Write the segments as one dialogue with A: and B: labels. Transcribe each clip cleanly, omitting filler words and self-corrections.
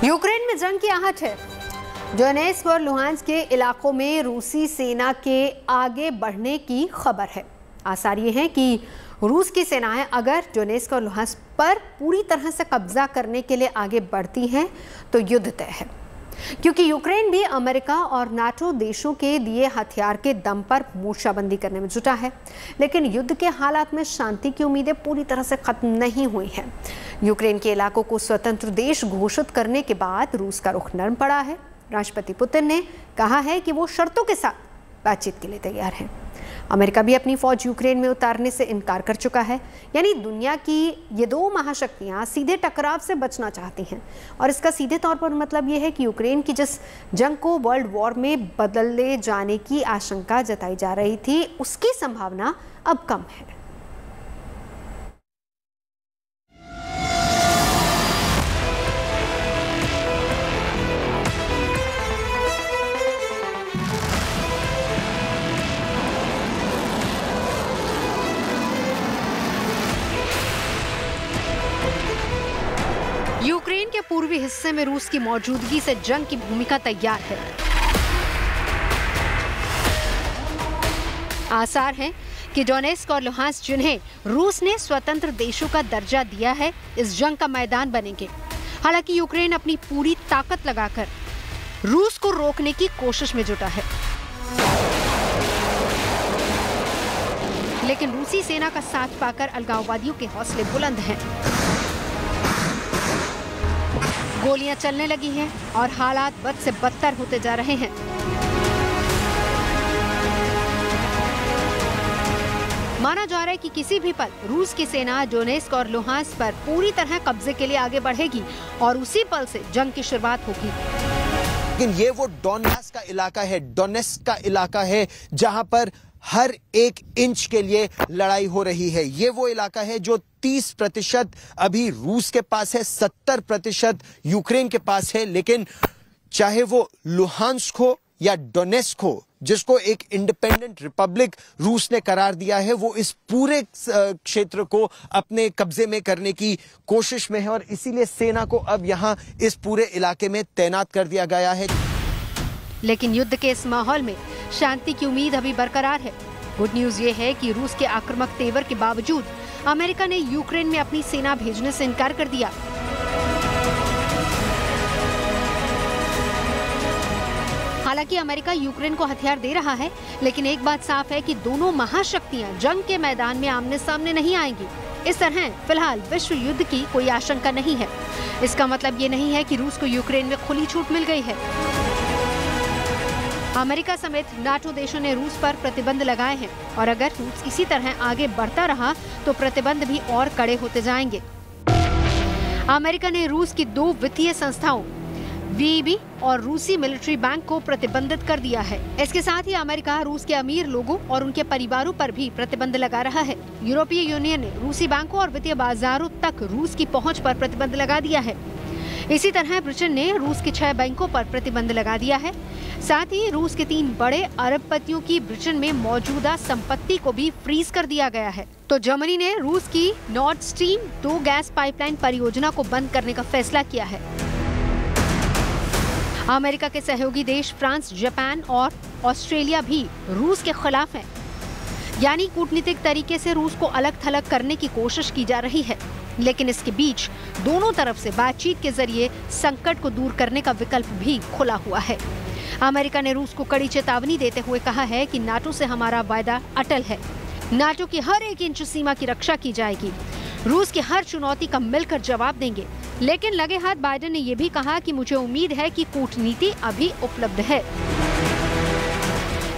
A: Ukraine में जंग की आहट है। डोनेत्स्क और लुहांस्क के इलाकों में रूसी सेना के आगे बढ़ने की खबर है। आसार ये है कि रूस की सेनाएं अगर डोनेत्स्क और लुहांस्क पर पूरी तरह से कब्जा करने के लिए आगे बढ़ती हैं तो युद्ध तय है, क्योंकि यूक्रेन भी अमेरिका और नाटो देशों के दिए हथियार के दम पर मोर्चाबंदी करने में जुटा है। लेकिन युद्ध के हालात में शांति की उम्मीदें पूरी तरह से खत्म नहीं हुई हैं। यूक्रेन के इलाकों को स्वतंत्र देश घोषित करने के बाद रूस का रुख नरम पड़ा है। राष्ट्रपति पुतिन ने कहा है कि वो शर्तों के साथ बातचीत के लिए तैयार है। अमेरिका भी अपनी फौज यूक्रेन में उतारने से इनकार कर चुका है। यानी दुनिया की ये दो महाशक्तियां सीधे टकराव से बचना चाहती हैं, और इसका सीधे तौर पर मतलब ये है कि यूक्रेन की जिस जंग को वर्ल्ड वॉर में बदले जाने की आशंका जताई जा रही थी, उसकी संभावना अब कम है। यूक्रेन के पूर्वी हिस्से में रूस की मौजूदगी से जंग की भूमिका तैयार है। आसार है कि डोनेत्स्क और लुहांस्क, जिन्हें रूस ने स्वतंत्र देशों का दर्जा दिया है, इस जंग का मैदान बनेंगे। हालांकि यूक्रेन अपनी पूरी ताकत लगाकर रूस को रोकने की कोशिश में जुटा है, लेकिन रूसी सेना का साथ पाकर अलगाववादियों के हौसले बुलंद हैं। गोलियां चलने लगी हैं और हालात बद से बदतर होते जा रहे हैं। माना जा रहा है कि किसी भी पल रूस की सेना डोनेत्स्क और लुहांस्क पर पूरी तरह कब्जे के लिए आगे बढ़ेगी और उसी पल से जंग की शुरुआत होगी।
B: लेकिन ये वो डोनेत्स्क का इलाका है, डोनेत्स्क का इलाका है जहां पर हर एक इंच के लिए लड़ाई हो रही है। ये वो इलाका है जो 30% अभी रूस के पास है, 70% यूक्रेन के पास है। लेकिन चाहे वो लुहांस्क हो या डोनेत्स्क हो, जिसको एक इंडिपेंडेंट रिपब्लिक रूस ने करार दिया है, वो इस पूरे क्षेत्र को अपने कब्जे में करने की कोशिश में है, और इसीलिए सेना को अब यहां इस पूरे इलाके में तैनात कर दिया गया है।
A: लेकिन युद्ध के इस माहौल में शांति की उम्मीद अभी बरकरार है। गुड न्यूज ये है कि रूस के आक्रामक तेवर के बावजूद अमेरिका ने यूक्रेन में अपनी सेना भेजने से इनकार कर दिया। हालांकि अमेरिका यूक्रेन को हथियार दे रहा है, लेकिन एक बात साफ है कि दोनों महाशक्तियां जंग के मैदान में आमने सामने नहीं आएंगी। इस तरह फिलहाल विश्व युद्ध की कोई आशंका नहीं है। इसका मतलब ये नहीं है कि रूस को यूक्रेन में खुली छूट मिल गई है। अमेरिका समेत नाटो देशों ने रूस पर प्रतिबंध लगाए हैं, और अगर रूस इसी तरह आगे बढ़ता रहा तो प्रतिबंध भी और कड़े होते जाएंगे। अमेरिका ने रूस की 2 वित्तीय संस्थाओं VEB और रूसी मिलिट्री बैंक को प्रतिबंधित कर दिया है। इसके साथ ही अमेरिका रूस के अमीर लोगों और उनके परिवारों पर भी प्रतिबंध लगा रहा है। यूरोपीय यूनियन ने रूसी बैंकों और वित्तीय बाजारों तक रूस की पहुंच पर प्रतिबंध लगा दिया है। इसी तरह ब्रिटेन ने रूस के 6 बैंकों पर प्रतिबंध लगा दिया है। साथ ही रूस के 3 बड़े अरबपतियों की ब्रिटेन में मौजूदा संपत्ति को भी फ्रीज कर दिया गया है। तो जर्मनी ने रूस की नॉर्ड स्ट्रीम 2 गैस पाइपलाइन परियोजना को बंद करने का फैसला किया है। अमेरिका के सहयोगी देश फ्रांस, जापान और ऑस्ट्रेलिया भी रूस के खिलाफ हैं। यानी कूटनीतिक तरीके से रूस को अलग थलग करने की कोशिश की जा रही है, लेकिन इसके बीच दोनों तरफ से बातचीत के जरिए संकट को दूर करने का विकल्प भी खुला हुआ है। अमेरिका ने रूस को कड़ी चेतावनी देते हुए कहा है कि नाटो से हमारा वायदा अटल है। नाटो की हर एक इंच सीमा की रक्षा की जाएगी। रूस की हर चुनौती का मिलकर जवाब देंगे। लेकिन लगे हाथ बाइडेन ने यह भी कहा कि मुझे उम्मीद है कि कूटनीति अभी उपलब्ध है।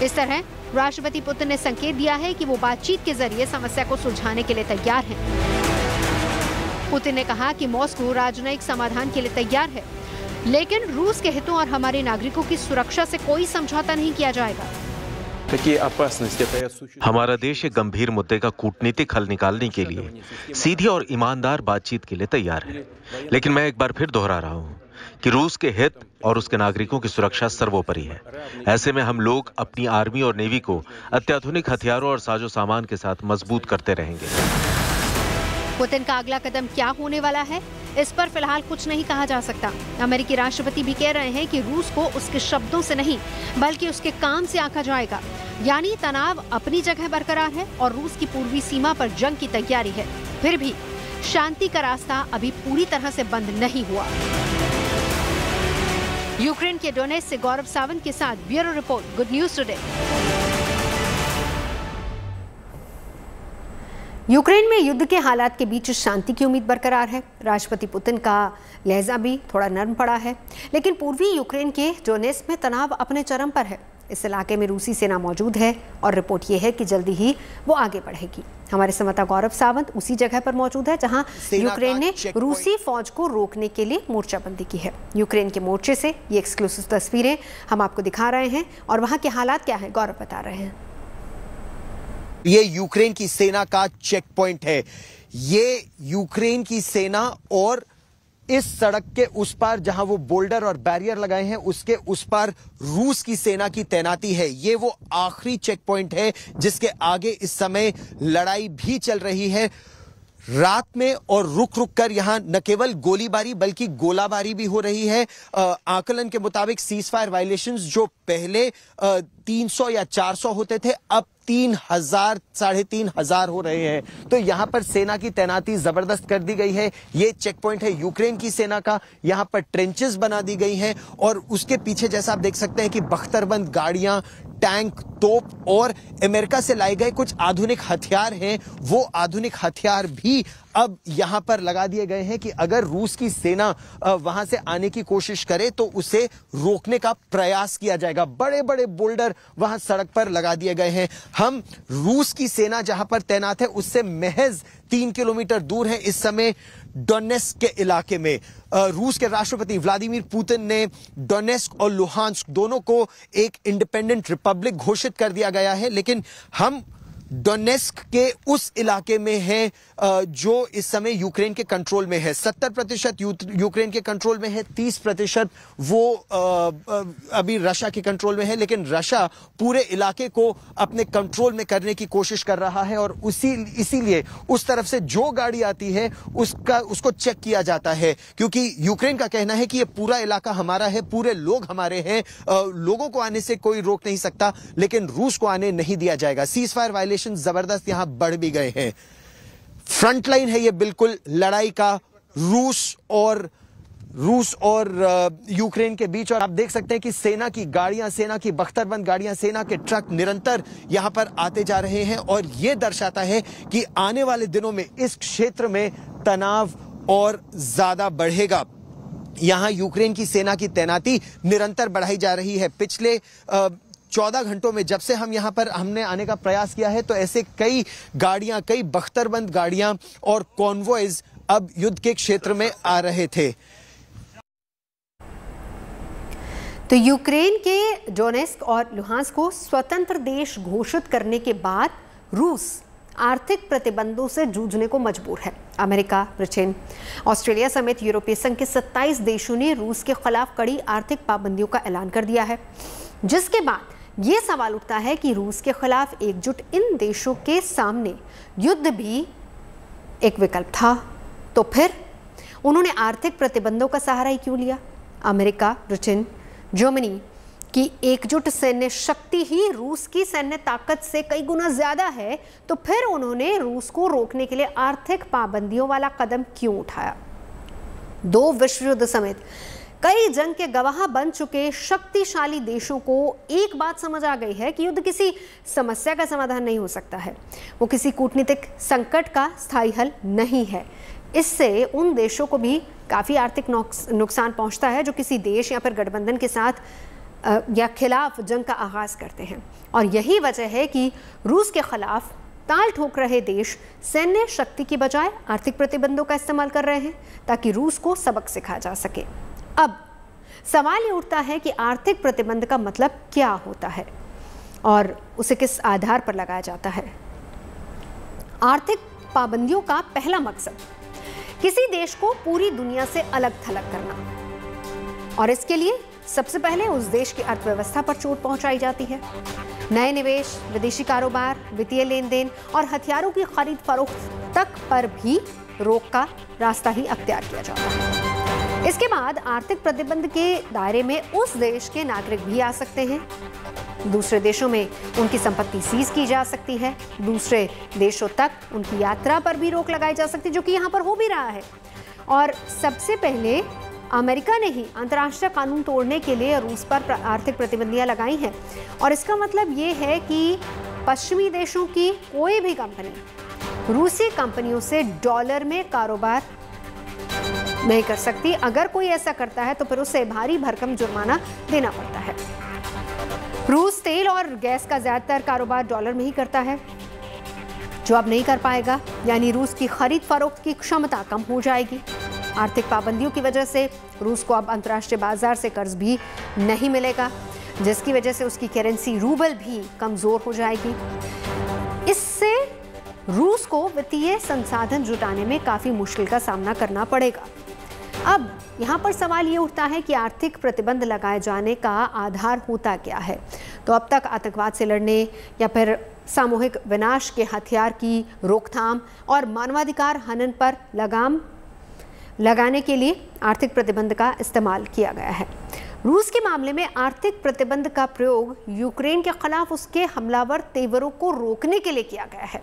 A: इस तरह राष्ट्रपति पुतिन ने संकेत दिया है कि वो बातचीत के जरिए समस्या को सुलझाने के लिए तैयार हैं। पुतिन ने कहा कि मॉस्को राजनयिक समाधान के लिए तैयार है, लेकिन रूस के हितों और हमारे नागरिकों की सुरक्षा से कोई समझौता नहीं किया जाएगा।
C: हमारा देश एक गंभीर मुद्दे का कूटनीतिक हल निकालने के लिए सीधी और ईमानदार बातचीत के लिए तैयार है। लेकिन मैं एक बार फिर दोहरा रहा हूं कि रूस के हित और उसके नागरिकों की सुरक्षा सर्वोपरि है। ऐसे में हम लोग अपनी आर्मी और नेवी को अत्याधुनिक हथियारों और साजो सामान के साथ मजबूत करते रहेंगे।
A: पुतिन का अगला कदम क्या होने वाला है, इस पर फिलहाल कुछ नहीं कहा जा सकता। अमेरिकी राष्ट्रपति भी कह रहे हैं कि रूस को उसके शब्दों से नहीं बल्कि उसके काम से आंका जाएगा। यानी तनाव अपनी जगह बरकरार है और रूस की पूर्वी सीमा पर जंग की तैयारी है। फिर भी शांति का रास्ता अभी पूरी तरह से बंद नहीं हुआ। यूक्रेन के डोनेट्स्क से गौरव सावंत के साथ bureau report, good news today. Ukraine में युद्ध के हालात के बीच शांति की उम्मीद बरकरार है। राष्ट्रपति पुतिन का लहजा भी थोड़ा नरम पड़ा है, लेकिन पूर्वी यूक्रेन के डोनेट्स्क में तनाव अपने चरम पर है। इस इलाके में रूसी सेना मौजूद है और रिपोर्ट ये है कि जल्दी ही वो आगे बढ़ेगी। हमारे संवाददाता गौरव सावंत उसी जगह पर मौजूद है जहां यूक्रेन ने रूसी फौज को रोकने के लिए मोर्चाबंदी की है। यूक्रेन के मोर्चे से ये एक्सक्लूसिव तस्वीरें हम आपको दिखा रहे हैं और वहां के हालात क्या है, गौरव बता रहे हैं।
B: ये यूक्रेन की सेना का चेक पॉइंट है। ये यूक्रेन की सेना और इस सड़क के उस पार जहां वो बोल्डर और बैरियर लगाए हैं उसके उस पार रूस की सेना की तैनाती है। ये वो आखिरी चेक पॉइंट है जिसके आगे इस समय लड़ाई भी चल रही है। रात में और रुक रुक कर यहां न केवल गोलीबारी बल्कि गोलाबारी भी हो रही है। आकलन के मुताबिक सीज फायर वायलेशंस जो पहले 300 या 400 होते थे अब 3000 3,500 हो रहे हैं। तो यहां पर सेना की तैनाती जबरदस्त कर दी गई है। ये चेक पॉइंट है यूक्रेन की सेना का। यहां पर ट्रेंचेस बना दी गई हैं और उसके पीछे जैसा आप देख सकते हैं कि बख्तरबंद गाड़ियां, टैंक, तोप और अमेरिका से लाए गए कुछ आधुनिक हथियार हैं। वो आधुनिक हथियार भी अब यहां पर लगा दिए गए हैं कि अगर रूस की सेना वहां से आने की कोशिश करे तो उसे रोकने का प्रयास किया जाएगा। बड़े बड़े बोल्डर वहां सड़क पर लगा दिए गए हैं। हम रूस की सेना जहां पर तैनात है उससे महज 3 किलोमीटर दूर है इस समय डोनेट्स्क के इलाके में। रूस के राष्ट्रपति व्लादिमीर पुतिन ने डोनेट्स्क और लुहांस्क दोनों को एक इंडिपेंडेंट रिपब्लिक घोषित कर दिया गया है, लेकिन हम डोनेट्स्क के उस इलाके में है जो इस समय यूक्रेन के कंट्रोल में है। 70% यूक्रेन के कंट्रोल में है, 30% वो अभी रशिया के कंट्रोल में है, लेकिन रशिया पूरे इलाके को अपने कंट्रोल में करने की कोशिश कर रहा है और इसीलिए उस तरफ से जो गाड़ी आती है उसको चेक किया जाता है, क्योंकि यूक्रेन का कहना है कि ये पूरा इलाका हमारा है, पूरे लोग हमारे हैं, लोगों को आने से कोई रोक नहीं सकता, लेकिन रूस को आने नहीं दिया जाएगा। सीज फायर वायलेशन जबरदस्त यहां बढ़ भी गए हैं। फ्रंट लाइन है ये बिल्कुल लड़ाई का रूस और यूक्रेन के बीच। और आप देख सकते हैं कि सेना की गाड़ियां, सेना की बख्तरबंद गाड़ियां, सेना के ट्रक निरंतर यहां पर आते जा रहे हैं और यह दर्शाता है कि आने वाले दिनों में इस क्षेत्र में तनाव और ज्यादा बढ़ेगा। यहां यूक्रेन की सेना की तैनाती निरंतर बढ़ाई जा रही है। पिछले 14 घंटों में जब से हमने आने का प्रयास किया है तो ऐसे कई गाड़ियां, कई बख्तरबंद गाड़ियां और कॉन्वॉयज अब युद्ध के क्षेत्र में आ रहे थे।
A: तो यूक्रेन के डोनेट्स्क और लुहांस्क को स्वतंत्र देश घोषित करने के बाद रूस आर्थिक प्रतिबंधों से जूझने को मजबूर है। अमेरिका, ब्रिटेन, ऑस्ट्रेलिया समेत यूरोपीय संघ के 27 देशों ने रूस के खिलाफ कड़ी आर्थिक पाबंदियों का ऐलान कर दिया है, जिसके बाद ये सवाल उठता है कि रूस के खिलाफ एकजुट इन देशों के सामने युद्ध भी एक विकल्प था, तो फिर उन्होंने आर्थिक प्रतिबंधों का सहारा ही क्यों लिया? अमेरिका, ब्रिटेन, जर्मनी की एकजुट सैन्य शक्ति ही रूस की सैन्य ताकत से कई गुना ज्यादा है, तो फिर उन्होंने रूस को रोकने के लिए आर्थिक पाबंदियों वाला कदम क्यों उठाया? 2 विश्व युद्ध समेत कई जंग के गवाह बन चुके शक्तिशाली देशों को एक बात समझ आ गई है कि युद्ध किसी समस्या का समाधान नहीं हो सकता है, वो किसी कूटनीतिक संकट का स्थायी हल नहीं है। इससे उन देशों को भी काफ़ी आर्थिक नुकसान पहुंचता है जो किसी देश या फिर गठबंधन के साथ या खिलाफ जंग का आगाज करते हैं। और यही वजह है कि रूस के खिलाफ ताल ठोक रहे देश सैन्य शक्ति की बजाय आर्थिक प्रतिबंधों का इस्तेमाल कर रहे हैं ताकि रूस को सबक सिखाया जा सके। अब सवाल ये उठता है कि आर्थिक प्रतिबंध का मतलब क्या होता है और उसे किस आधार पर लगाया जाता है? आर्थिक पाबंदियों का पहला मकसद किसी देश को पूरी दुनिया से अलग थलग करना। और इसके लिए सबसे पहले उस देश की अर्थव्यवस्था पर चोट पहुंचाई जाती है। नए निवेश, विदेशी कारोबार, वित्तीय लेन देन और हथियारों की खरीद फरोख्त तक पर भी रोक का रास्ता ही अख्तियार किया जाता है। इसके बाद आर्थिक प्रतिबंध के दायरे में उस देश के नागरिक भी आ सकते हैं। दूसरे देशों में उनकी संपत्ति सीज की जा सकती है। दूसरे देशों तक उनकी यात्रा पर भी रोक लगाई जा सकती है, जो कि यहाँ पर हो भी रहा है। और सबसे पहले अमेरिका ने ही अंतर्राष्ट्रीय कानून तोड़ने के लिए रूस पर आर्थिक प्रतिबंधियां लगाई हैं। और इसका मतलब ये है कि पश्चिमी देशों की कोई भी कंपनी रूसी कंपनियों से डॉलर में कारोबार नहीं कर सकती। अगर कोई ऐसा करता है तो फिर उसे भारी भरकम जुर्माना देना पड़ता है। रूस तेल और गैस का ज्यादातर कारोबार डॉलर में ही करता है, जो अब नहीं कर पाएगा। यानी रूस की खरीद फरोख्त की क्षमता कम हो जाएगी। आर्थिक पाबंदियों की वजह से रूस को अब अंतर्राष्ट्रीय बाजार से कर्ज भी नहीं मिलेगा, जिसकी वजह से उसकी करेंसी रूबल भी कमजोर हो जाएगी। इससे रूस को वित्तीय संसाधन जुटाने में काफी मुश्किल का सामना करना पड़ेगा। अब यहाँ पर सवाल ये उठता है कि आर्थिक प्रतिबंध लगाए जाने का आधार होता क्या है। तो अब तक आतंकवाद से लड़ने या फिर सामूहिक विनाश के हथियार की रोकथाम और मानवाधिकार हनन पर लगाम लगाने के लिए आर्थिक प्रतिबंध का इस्तेमाल किया गया है। रूस के मामले में आर्थिक प्रतिबंध का प्रयोग यूक्रेन के खिलाफ उसके हमलावर तेवरों को रोकने के लिए किया गया है।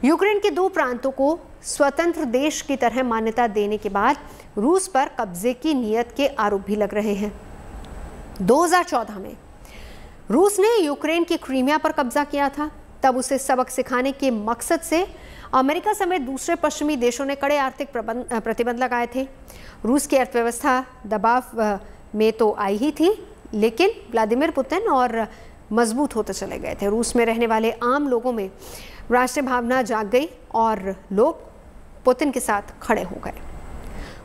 A: यूक्रेन के 2 प्रांतों को स्वतंत्र देश की तरह मान्यता देने के बाद रूस पर कब्जे की नीयत के आरोप भी लग रहे हैं। 2014 में रूस ने यूक्रेन की क्रीमिया पर कब्जा किया था। तब उसे सबक सिखाने के मकसद से अमेरिका समेत दूसरे पश्चिमी देशों ने कड़े आर्थिक प्रतिबंध लगाए थे। रूस की अर्थव्यवस्था दबाव में तो आई ही थी, लेकिन व्लादिमीर पुतिन और मजबूत होते चले गए थे। रूस में रहने वाले आम लोगों में राष्ट्रीय भावना जाग गई और लोग पुतिन के साथ खड़े हो गए।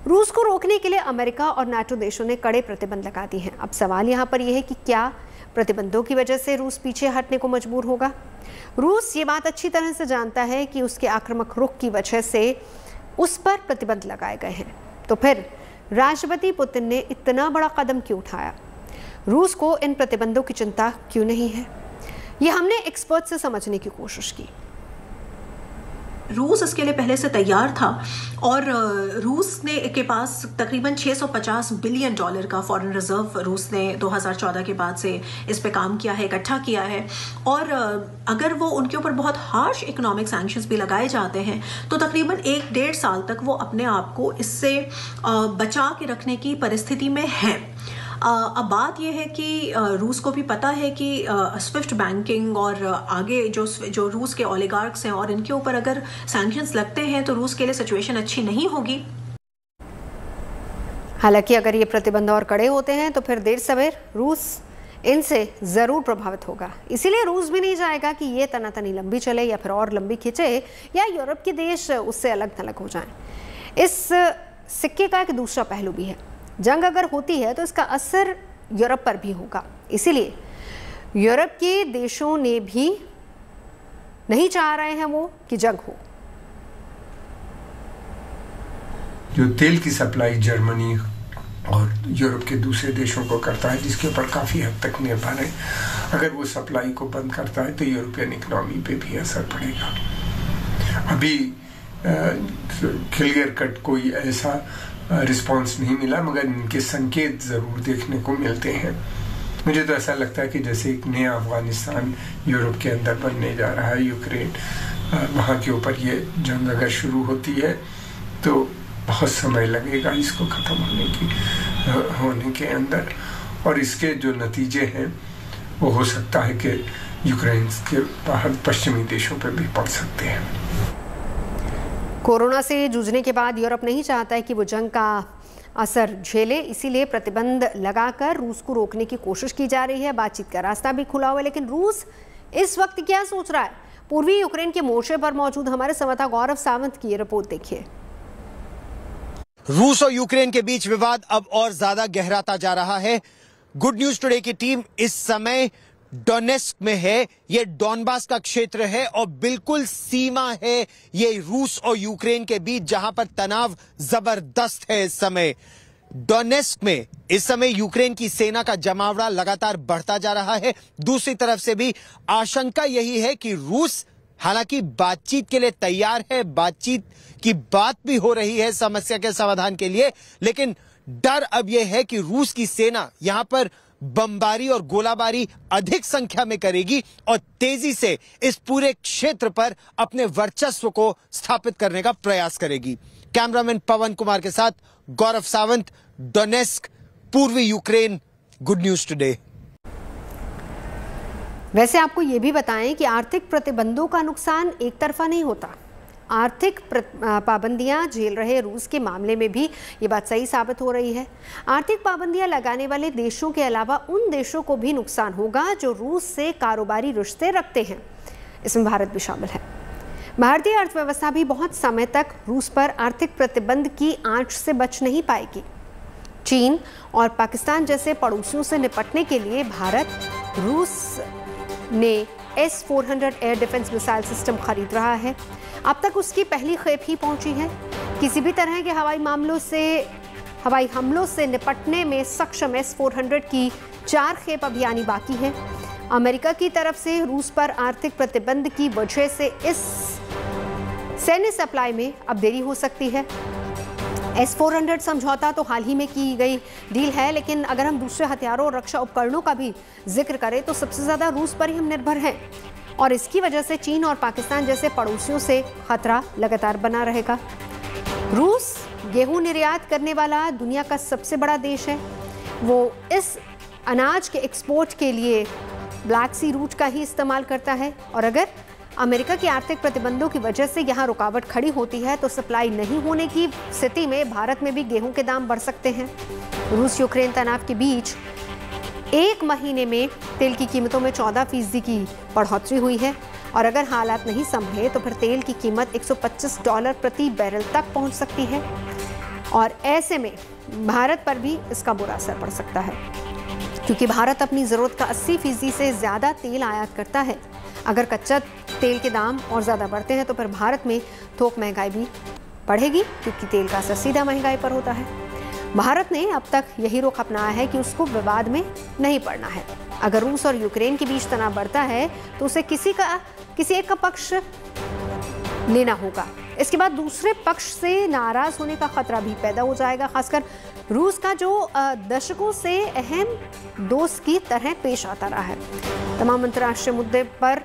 A: रूस को रोकने के लिए अमेरिका और नाटो देशों ने कड़े प्रतिबंध लगा दिए हैं। अब सवाल यहाँ पर यह है कि क्या प्रतिबंधों की वजह से रूस पीछे हटने को मजबूर होगा। रूस ये बात अच्छी तरह से जानता है कि उसके आक्रामक रुख की वजह से उस पर प्रतिबंध लगाए गए हैं। तो फिर राष्ट्रपति पुतिन ने इतना बड़ा कदम क्यों उठाया? रूस को इन प्रतिबंधों की चिंता क्यों नहीं है? ये हमने एक्सपर्ट से समझने की कोशिश की।
D: रूस इसके लिए पहले से तैयार था और रूस ने के पास तकरीबन $650 बिलियन का फॉरेन रिजर्व रूस ने 2014 के बाद से इस पे काम किया है, इकट्ठा किया है। और अगर वो उनके ऊपर बहुत हार्श इकोनॉमिक सैंक्शंस भी लगाए जाते हैं तो तकरीबन 1-1.5 साल तक वो अपने आप को इससे बचा के रखने की परिस्थिति में है। अब बात यह है कि रूस को भी पता है कि स्विफ्ट बैंकिंग और आगे जो रूस के ओलिगार्क्स हैं और इनके ऊपर अगर सैंक्शंस लगते हैं तो रूस के लिए सिचुएशन अच्छी नहीं होगी।
A: हालांकि अगर ये प्रतिबंध और कड़े होते हैं तो फिर देर सवेर रूस इनसे ज़रूर प्रभावित होगा। इसीलिए रूस भी नहीं चाहेगा कि ये तनातनी लंबी चले या फिर और लंबी खिंचे या यूरोप के देश उससे अलग थलग हो जाएं। इस सिक्के का एक दूसरा पहलू भी है। जंग अगर होती है तो इसका असर यूरोप पर भी होगा। इसीलिए यूरोप के देशों ने भी नहीं चाह रहे हैं वो कि जंग हो।
E: जो तेल की सप्लाई जर्मनी और यूरोप के दूसरे देशों को करता है, जिसके ऊपर काफ़ी हद तक निर्भर है, अगर वो सप्लाई को बंद करता है तो यूरोपियन इकोनॉमी पे भी असर पड़ेगा। अभी क्लियर कट कोई ऐसा रिस्पांस नहीं मिला, मगर इनके संकेत ज़रूर देखने को मिलते हैं। मुझे तो ऐसा लगता है कि जैसे एक नया अफगानिस्तान यूरोप के अंदर बनने जा रहा है, यूक्रेन, वहाँ के ऊपर ये जंग अगर शुरू होती है तो बहुत समय लगेगा इसको ख़त्म होने के अंदर। और इसके जो नतीजे हैं वो हो सकता है कि यूक्रेन के बाहर पश्चिमी देशों पर भी पड़ सकते हैं।
A: कोरोना से जूझने के बाद यूरोप नहीं चाहता है कि वो जंग का असर झेले, इसीलिए प्रतिबंध लगाकर रूस को रोकने की कोशिश की जा रही है। बातचीत का रास्ता भी खुला हुआ है, लेकिन रूस इस वक्त क्या सोच रहा है? पूर्वी यूक्रेन के मोर्चे पर मौजूद हमारे संवाददाता गौरव सावंत की ये रिपोर्ट देखिए।
B: रूस और यूक्रेन के बीच विवाद अब और ज्यादा गहराता जा रहा है। गुड न्यूज टुडे की टीम इस समय डोनेस्क में है। ये डॉनबास का क्षेत्र है और बिल्कुल सीमा है ये रूस और यूक्रेन के बीच, जहां पर तनाव जबरदस्त है इस समय। डोनेस्क में इस समय यूक्रेन की सेना का जमावड़ा लगातार बढ़ता जा रहा है। दूसरी तरफ से भी आशंका यही है कि रूस हालांकि बातचीत के लिए तैयार है, बातचीत की बात भी हो रही है समस्या के समाधान के लिए, लेकिन डर अब यह है कि रूस की सेना यहां पर बमबारी और गोलाबारी अधिक संख्या में करेगी और तेजी से इस पूरे क्षेत्र पर अपने वर्चस्व को स्थापित करने का प्रयास करेगी। कैमरामैन पवन कुमार के साथ गौरव सावंत, डोनेस्क, पूर्वी यूक्रेन, गुड न्यूज टुडे।
A: वैसे आपको ये भी बताएं कि आर्थिक प्रतिबंधों का नुकसान एक तरफा नहीं होता। आर्थिक पाबंदियां झेल रहे रूस के मामले में भी ये बात सही साबित हो रही है। आर्थिक पाबंदियां लगाने वाले देशों के अलावा उन देशों को भी नुकसान होगा जो रूस से कारोबारी रिश्ते रखते हैं। इसमें भारत भी शामिल है। भारतीय अर्थव्यवस्था भी बहुत समय तक रूस पर आर्थिक प्रतिबंध की आंच से बच नहीं पाएगी। चीन और पाकिस्तान जैसे पड़ोसियों से निपटने के लिए भारत रूस ने S-400 air defence missile system खरीद रहा है। अब तक उसकी पहली खेप ही पहुंची है। किसी भी तरह के हवाई हमलों से निपटने में सक्षम S-400 की 4 खेप अभी आनी बाकी है। अमेरिका की तरफ से रूस पर आर्थिक प्रतिबंध की वजह से इस सैन्य सप्लाई में अब देरी हो सकती है। S-400 समझौता तो हाल ही में की गई डील है, लेकिन अगर हम दूसरे हथियारों और रक्षा उपकरणों का भी जिक्र करें तो सबसे ज़्यादा रूस पर ही हम निर्भर हैं और इसकी वजह से चीन और पाकिस्तान जैसे पड़ोसियों से खतरा लगातार बना रहेगा। रूस गेहूं निर्यात करने वाला दुनिया का सबसे बड़ा देश है। वो इस अनाज के एक्सपोर्ट के लिए ब्लैक सी रूट का ही इस्तेमाल करता है और अगर अमेरिका के आर्थिक प्रतिबंधों की वजह से यहाँ रुकावट खड़ी होती है तो सप्लाई नहीं होने की स्थिति में भारत में भी गेहूं के दाम बढ़ सकते हैं। रूस यूक्रेन तनाव के बीच एक महीने में तेल की कीमतों में 14% की बढ़ोतरी हुई है और अगर हालात नहीं संभले तो फिर तेल की कीमत $125 प्रति बैरल तक पहुंच सकती है और ऐसे में भारत पर भी इसका बुरा असर पड़ सकता है क्योंकि भारत अपनी ज़रूरत का 80% से ज़्यादा तेल आयात करता है। अगर कच्चा तेल के दाम और ज़्यादा बढ़ते हैं तो फिर भारत में थोक महंगाई भी बढ़ेगी क्योंकि तेल का असर सीधा महंगाई पर होता है। भारत ने अब तक यही रुख अपनाया है कि उसको विवाद में नहीं पड़ना है। अगर रूस और यूक्रेन के बीच तनाव बढ़ता है तो उसे किसी एक का पक्ष लेना होगा। इसके बाद दूसरे पक्ष से नाराज होने का खतरा भी पैदा हो जाएगा, खासकर रूस का जो दशकों से अहम दोस्त की तरह पेश आता रहा है। तमाम अंतर्राष्ट्रीय मुद्दे पर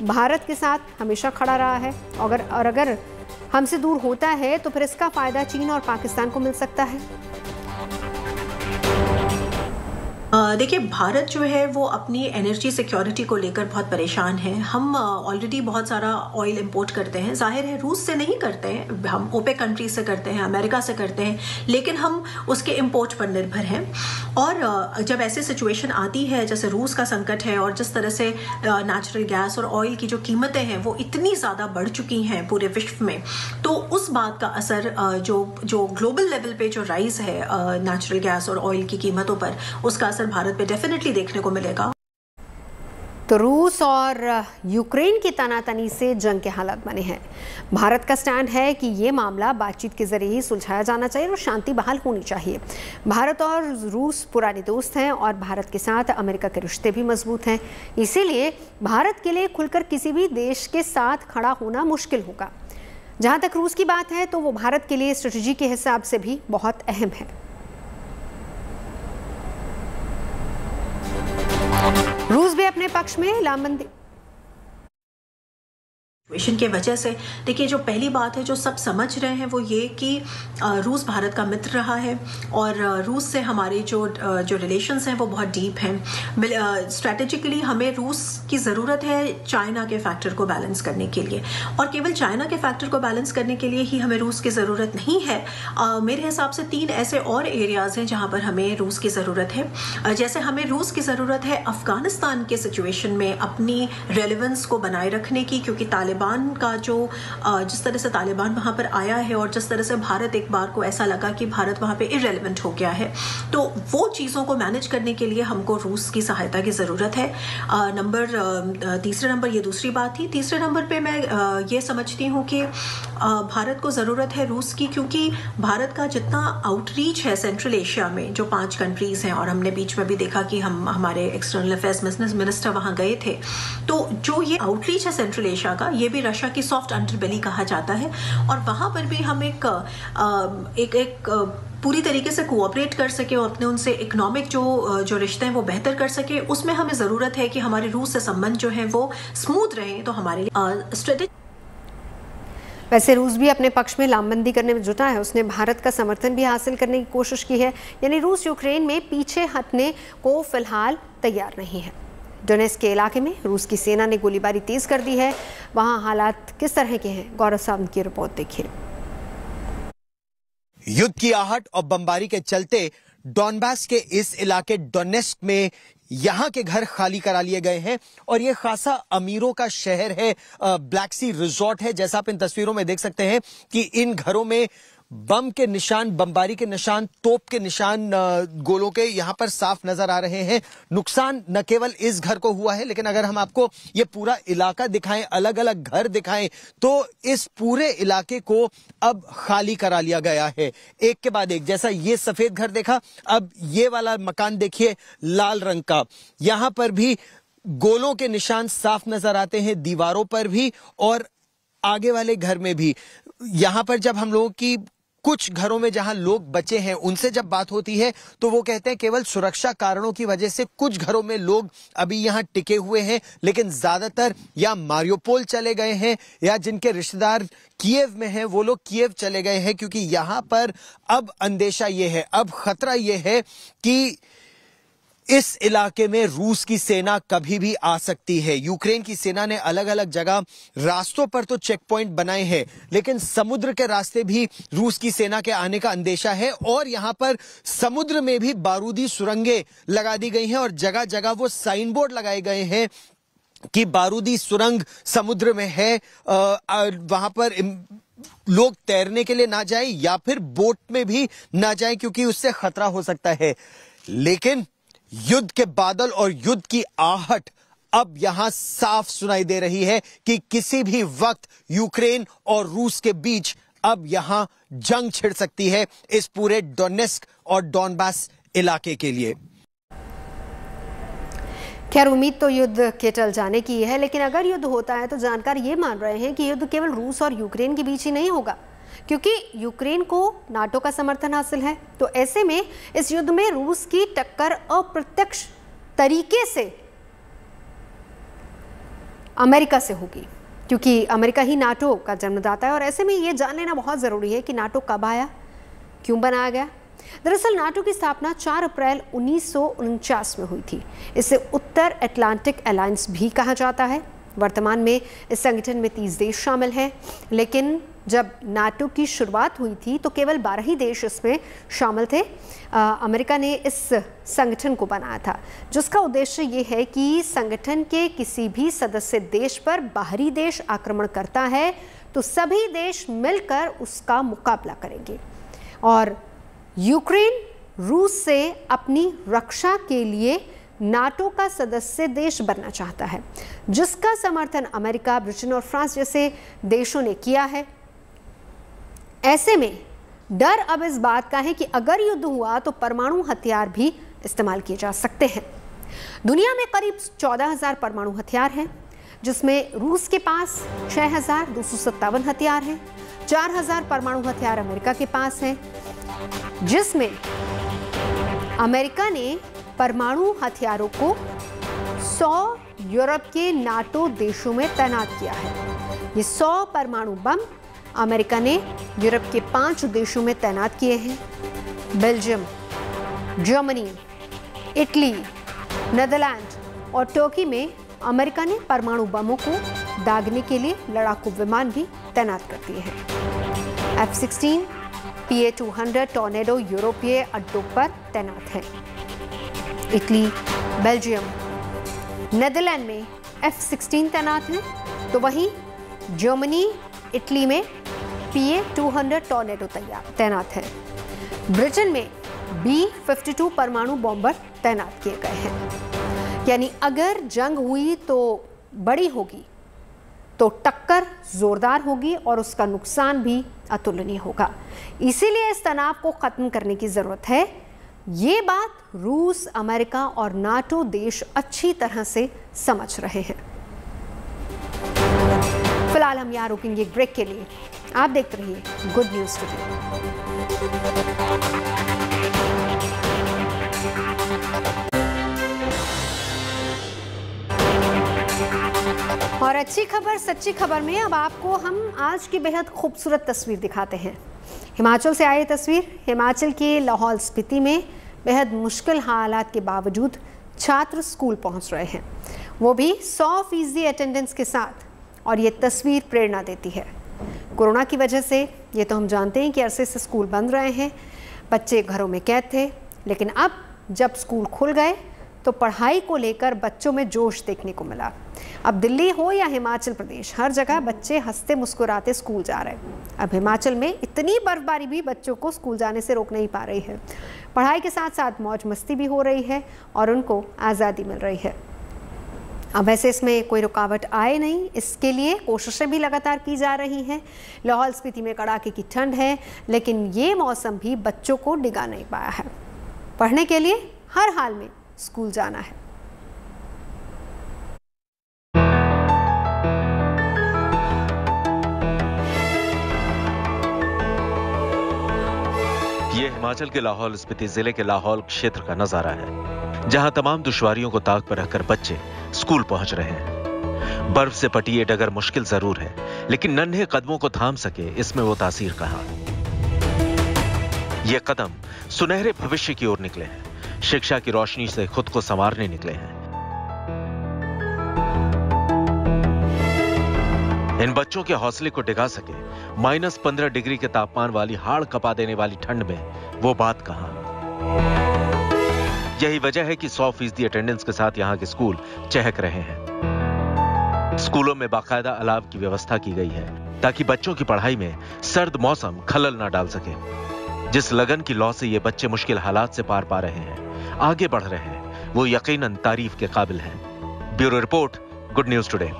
A: भारत के साथ हमेशा खड़ा रहा है और अगर हमसे दूर होता है तो फिर इसका फायदा चीन और पाकिस्तान को मिल सकता है।
D: देखिए, भारत जो है वो अपनी एनर्जी सिक्योरिटी को लेकर बहुत परेशान है। हम ऑलरेडी बहुत सारा ऑयल इंपोर्ट करते हैं, जाहिर है रूस से नहीं करते हैं, हम ओपेक कंट्री से करते हैं, अमेरिका से करते हैं, लेकिन हम उसके इंपोर्ट पर निर्भर हैं। और जब ऐसी सिचुएशन आती है जैसे रूस का संकट है और जिस तरह से नेचुरल गैस और ऑयल की जो कीमतें हैं वो इतनी ज़्यादा बढ़ चुकी हैं पूरे विश्व में, तो उस बात का असर जो ग्लोबल लेवल पे जो राइज है नेचुरल गैस और ऑयल की कीमतों पर, उसका असर भारत पे डेफिनेटली देखने को मिलेगा।
A: तो रूस और यूक्रेन की तनातनी से जंग के हालात बने हैं। भारत का स्टैंड है कि ये मामला बातचीत के जरिए ही सुलझाया जाना चाहिए और शांति बहाल होनी चाहिए। भारत और रूस पुराने दोस्त हैं और भारत के साथ अमेरिका के रिश्ते भी मजबूत हैं। इसीलिए भारत के लिए खुलकर किसी भी देश के साथ खड़ा होना मुश्किल होगा। जहाँ तक रूस की बात है तो वो भारत के लिए स्ट्रेटजी के हिसाब से भी बहुत अहम है। रूस भी अपने पक्ष में लामबंदी
D: की वजह से, देखिए, जो पहली बात है जो सब समझ रहे हैं वो ये कि रूस भारत का मित्र रहा है और रूस से हमारे जो रिलेशंस हैं वो बहुत डीप हैं। स्ट्रैटेजिकली हमें रूस की ज़रूरत है चाइना के फैक्टर को बैलेंस करने के लिए, और केवल चाइना के फैक्टर को बैलेंस करने के लिए ही हमें रूस की ज़रूरत नहीं है। मेरे हिसाब से 3 ऐसे और एरियाज़ हैं जहाँ पर हमें रूस की ज़रूरत है। जैसे हमें रूस की ज़रूरत है अफगानिस्तान के सिचुएशन में अपनी रेलेवेंस को बनाए रखने की, क्योंकि तालिबान तालिबान का जो जिस तरह से तालिबान वहाँ पर आया है और जिस तरह से भारत एक बार को ऐसा लगा कि भारत वहाँ पे इररेलेवेंट हो गया है, तो वो चीज़ों को मैनेज करने के लिए हमको रूस की सहायता की ज़रूरत है। तीसरे नंबर ये दूसरी बात थी। तीसरे नंबर पे मैं ये समझती हूँ कि भारत को ज़रूरत है रूस की, क्योंकि भारत का जितना आउटरीच है सेंट्रल एशिया में, जो 5 कंट्रीज़ हैं, और हमने बीच में भी देखा कि हमारे एक्सटर्नल अफेयर्स मिनिस्टर वहाँ गए थे, तो जो ये आउटरीच है सेंट्रल एशिया का, ये भी रशिया की सॉफ्ट अंडरबेली कहा जाता है, और वहाँ पर भी हम एक पूरी तरीके से कोऑपरेट कर सके और अपने उनसे इकोनॉमिक जो रिश्ते हैं वो बेहतर कर सके, उसमें हमें ज़रूरत है कि हमारे रूस से संबंध जो है वो स्मूथ रहे। तो हमारे लिए स्ट्रेटेजी।
A: वैसे रूस भी अपने पक्ष में लामबंदी करने में जुटा है। उसने भारत का समर्थन भी हासिल करने की कोशिश की है, यानी रूस यूक्रेन में पीछे हटने को फिलहाल तैयार नहीं है। डोनेट्स्क के इलाके में रूस की सेना ने गोलीबारी तेज कर दी है। वहां हालात किस तरह के हैं, गौरव सावंत की रिपोर्ट देखिए।
B: युद्ध की आहट और बमबारी के चलते डॉनबास के इस इलाके डोनेट्स्क में यहाँ के घर खाली करा लिए गए हैं और ये खासा अमीरों का शहर है। ब्लैक सी रिजॉर्ट है। जैसा आप इन तस्वीरों में देख सकते हैं कि इन घरों में बम के निशान, बमबारी के निशान, तोप के निशान, गोलों के यहाँ पर साफ नजर आ रहे हैं। नुकसान न केवल इस घर को हुआ है, लेकिन अगर हम आपको ये पूरा इलाका दिखाएं, अलग अलग घर दिखाएं, तो इस पूरे इलाके को अब खाली करा लिया गया है, एक के बाद एक। जैसा ये सफेद घर देखा, अब ये वाला मकान देखिए लाल रंग का। यहां पर भी गोलों के निशान साफ नजर आते हैं, दीवारों पर भी और आगे वाले घर में भी। यहां पर जब हम लोगों की कुछ घरों में जहां लोग बचे हैं उनसे जब बात होती है तो वो कहते हैं केवल सुरक्षा कारणों की वजह से कुछ घरों में लोग अभी यहां टिके हुए हैं, लेकिन ज्यादातर या मारियोपोल चले गए हैं या जिनके रिश्तेदार कीव में हैं वो लोग कीव चले गए हैं, क्योंकि यहां पर अब अंदेशा ये है, अब खतरा ये है कि इस इलाके में रूस की सेना कभी भी आ सकती है। यूक्रेन की सेना ने अलग अलग जगह रास्तों पर तो चेक पॉइंट बनाए हैं, लेकिन समुद्र के रास्ते भी रूस की सेना के आने का अंदेशा है और यहां पर समुद्र में भी बारूदी सुरंगें लगा दी गई हैं और जगह जगह वो साइन बोर्ड लगाए गए हैं कि बारूदी सुरंग समुद्र में है, वहां पर लोग तैरने के लिए ना जाए या फिर बोट में भी ना जाए क्योंकि उससे खतरा हो सकता है। लेकिन युद्ध के बादल और युद्ध की आहट अब यहां साफ सुनाई दे रही है कि किसी भी वक्त यूक्रेन और रूस के बीच अब यहां जंग छिड़ सकती है इस पूरे डोनेट्स्क और डॉनबास इलाके के लिए।
A: खैर, उम्मीद तो युद्ध के टल जाने की है, लेकिन अगर युद्ध होता है तो जानकार ये मान रहे हैं कि युद्ध केवल रूस और यूक्रेन के बीच ही नहीं होगा, क्योंकि यूक्रेन को नाटो का समर्थन हासिल है। तो ऐसे में इस युद्ध में रूस की टक्कर अप्रत्यक्ष तरीके से अमेरिका से होगी, क्योंकि अमेरिका ही नाटो का जन्मदाता है। और ऐसे में ये जान लेना बहुत ज़रूरी है कि नाटो कब आया, क्यों बनाया गया। दरअसल नाटो की स्थापना 4 अप्रैल 1949 में हुई थी। इसे उत्तर अटलांटिक अलायंस भी कहा जाता है। वर्तमान में इस संगठन में 30 देश शामिल हैं, लेकिन जब नाटो की शुरुआत हुई थी तो केवल 12 ही देश इसमें शामिल थे। अमेरिका ने इस संगठन को बनाया था, जिसका उद्देश्य ये है कि संगठन के किसी भी सदस्य देश पर बाहरी देश आक्रमण करता है तो सभी देश मिलकर उसका मुकाबला करेंगे। और यूक्रेन रूस से अपनी रक्षा के लिए नाटो का सदस्य देश बनना चाहता है, जिसका समर्थन अमेरिका, ब्रिटेन और फ्रांस जैसे देशों ने किया है। ऐसे में डर अब इस बात का है कि अगर युद्ध हुआ तो परमाणु हथियार भी इस्तेमाल किए जा सकते हैं। दुनिया में करीब 14,000 परमाणु हथियार हैं, जिसमें रूस के पास 6,257 हथियार हैं। 4,000 परमाणु हथियार अमेरिका के पास हैं, जिसमें अमेरिका ने परमाणु हथियारों को 100 यूरोप के नाटो देशों में तैनात किया है। ये 100 परमाणु बम अमेरिका ने यूरोप के 5 देशों में तैनात किए हैं। बेल्जियम, जर्मनी, इटली, नीदरलैंड और टर्की में अमेरिका ने परमाणु बमों को दागने के लिए लड़ाकू विमान भी तैनात कर दिए हैं। F-16, PA-200 टॉर्नेडो यूरोपीय अड्डों पर तैनात हैं। इटली, बेल्जियम, नीदरलैंड में F-16 तैनात हैं, तो वहीं जर्मनी, इटली में PA-200 टॉर्नेडो तैनात है। ब्रिटेन में B-52 परमाणु बॉम्बर तैनात किए गए हैं। यानी अगर जंग हुई तो बड़ी होगी, तो टक्कर जोरदार होगी और उसका नुकसान भी अतुलनीय होगा। इसीलिए इस तनाव को खत्म करने की जरूरत है। ये बात रूस, अमेरिका और नाटो देश अच्छी तरह से समझ रहे हैं। फिलहाल हम यहाँ रुकेंगे एक ब्रेक के लिए। आप देखते रहिए गुड न्यूज टुडे। और अच्छी खबर, सच्ची खबर में अब आपको हम आज की बेहद खूबसूरत तस्वीर दिखाते हैं। हिमाचल से आई तस्वीर। हिमाचल के लाहौल स्पीति में बेहद मुश्किल हालात के बावजूद छात्र स्कूल पहुंच रहे हैं, वो भी 100% अटेंडेंस के साथ। और ये तस्वीर प्रेरणा देती है। कोरोना की वजह से ये तो हम जानते हैं कि अरसे से स्कूल बंद रहे हैं, बच्चे घरों में कैद थे, लेकिन अब जब स्कूल खुल गए तो पढ़ाई को लेकर बच्चों में जोश देखने को मिला। अब दिल्ली हो या हिमाचल प्रदेश, हर जगह बच्चे हंसते मुस्कुराते स्कूल जा रहे हैं। अब हिमाचल में इतनी बर्फबारी भी बच्चों को स्कूल जाने से रोक नहीं पा रही है। पढ़ाई के साथ साथ मौज मस्ती भी हो रही है और उनको आज़ादी मिल रही है। अब वैसे इसमें कोई रुकावट आए नहीं, इसके लिए कोशिशें भी लगातार की जा रही हैं। लाहौल स्पीति में कड़ाके की ठंड है, लेकिन ये मौसम भी बच्चों को डिगा नहीं पाया है। पढ़ने के लिए हर हाल में स्कूल जाना है।
C: ये हिमाचल के लाहौल स्पीति जिले के लाहौल क्षेत्र का नजारा है, जहां तमाम दुश्वारियों को ताक पर रखकर बच्चे स्कूल पहुंच रहे हैं। बर्फ से पटी ये डगर मुश्किल जरूर है, लेकिन नन्हे कदमों को थाम सके इसमें वो तासीर कहां। ये कदम सुनहरे भविष्य की ओर निकले हैं, शिक्षा की रोशनी से खुद को संवारने निकले हैं। इन बच्चों के हौसले को डिगा सके -15 डिग्री के तापमान वाली हाड़ कपा देने वाली ठंड में वो बात कहां। यही वजह है कि 100% अटेंडेंस के साथ यहां के स्कूल चहक रहे हैं। स्कूलों में बाकायदा अलाव की व्यवस्था की गई है ताकि बच्चों की पढ़ाई में सर्द मौसम खलल ना डाल सके। जिस लगन की लौ से ये बच्चे मुश्किल हालात से पार पा रहे हैं, आगे बढ़ रहे हैं, वो यकीनन तारीफ के काबिल है। Bureau report, good news today.